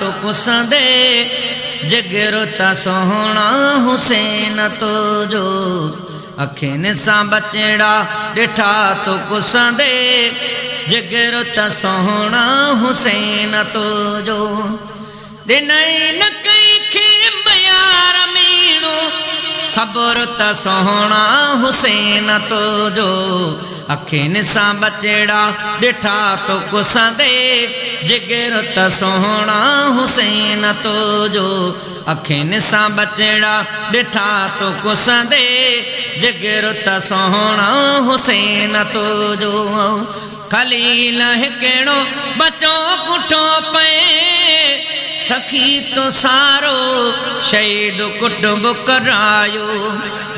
तो कुसंदे जिगर ता सोहना हुसैन तो जो अखिन सा बचड़ा डिठा तो कुसंदे जिगर ता सोहना हुसैन तो जो दिनई न कई खे बयार मीणो सबर ता सोहना हुसैन तो जो अखिन सा बचड़ा डिठा तो कुसंदे जिगर ता सोहना हुसैन तो जो अखिन सा बचड़ा डिठा तो कुसंदे जिगर ता सोहना हुसैन तो जो खलील हिकिड़ो बचो कुठो पे सखी तो सारो शहीद कुटुंब करायो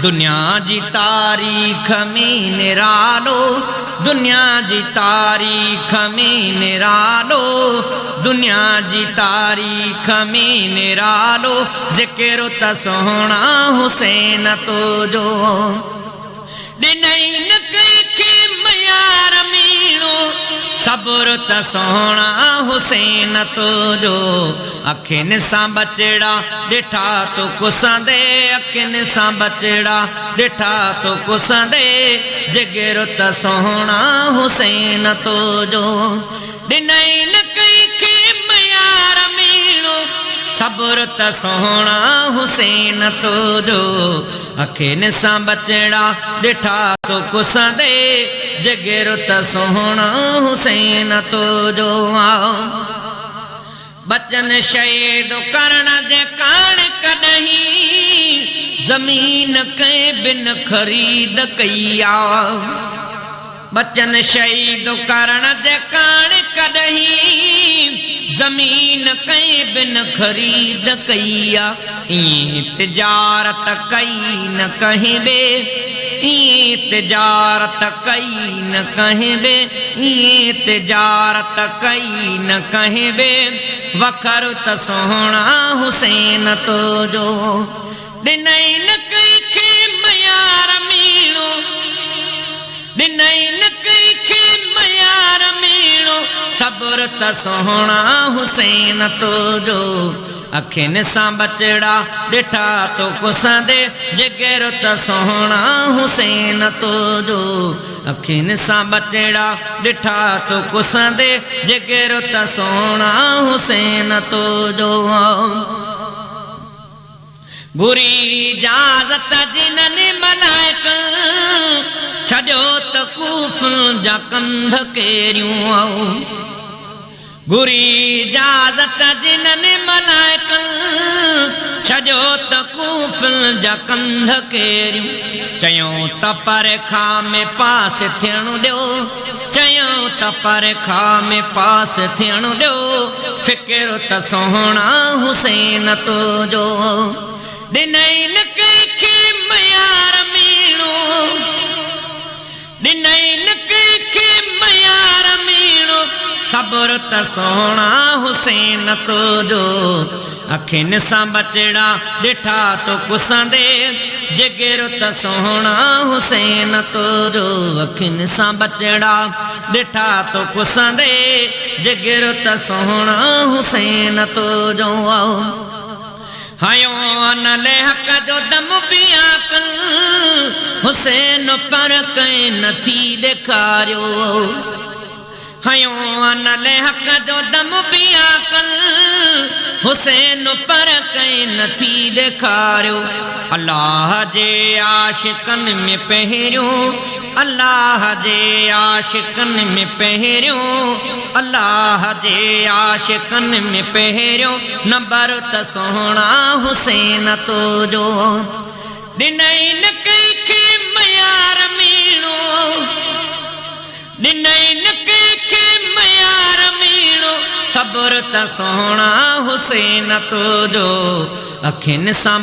दुनिया जी तारीख में निरालो दुनिया जी तारीख में निरालो दुनिया जी तारीख में निरालो जिक्र ता सोहना हुसैन तो जो दिनई न कई मयार मीणो सब्र ता सोहना हुसैन तो जो अखिन सा बचड़ा डिठा तो कुसंदे अखिन सा बचड़ा डिठा तो कुसंदे जिगर ता सोहना हुसैन तो जो दिनई न कई मयार मीणो सब्र ता सोहना हुसैन तो जो अखिन सा बचड़ा डिठा तो कुसंदे जिगर ता सोहना हुसैन तो जो बचन शहीद करण जे कान कदहीं जमीन के बिन खरीद कईया बचन शहीद करण जे कान कदहीं जमीन के बिन खरीद कईया तिजारत कई न कहीं बे तिजारत कई न कहीं बे तिजारत कई न कहीं बे वखर त सोहना हुसैन तो जो दिनई न कई खे मयार मीणो दिनई न कई खे मयार मीणो सब्र त सोहना हुसैन तो जो अखिन सा बचड़ा डिठा तो कुसंदे जिगर ता सोहना हुसैन तो जो अखिन सा बचड़ा डिठा तो कुसंदे जिगर ता सोहना हुसैन तो जो बुरी इजाजत जिनने मलाइक छड़ो त कूफ जा कंध केरियूं बुरी इजाजत जिनने मलाइक छड़ो त कूफ जा कंध केरियूं चयो त परखा में पास थियण ॾियो चयो त परखा में पास थियण ॾियो फिक्र त सोहना हुसैन तो जो दिनई न कई मयार मीणो दिनई न कई मयार मीणो सब्र त सोहना हुसैन तो जो अखिन सा बचड़ा डिठा तो कुसंदे जिगर त सोहना हुसैन तो जो अखिन सा बचड़ा डिठा तो कुसंदे जिगर त सोहना हुसैन तो जो हयो अनले हक जो दम पिया कल हुसैन पर कहीं नथी ॾेखारियो हयो अनले हक जो दम पिया कल हुसैन पर कहीं नथी ॾेखारियो अल्लाह जे आशिकन में पहिरियों अल्लाह जे आशिकन में पहिरियों अल्लाह जे आशिकन में पहिरियों नंबर त सोहना हुसैन तो जो दिनई न कई मयार मीणो दिनई न कई मयार मीणो सब्र त सोहना हुसैन तो जो अखिन सा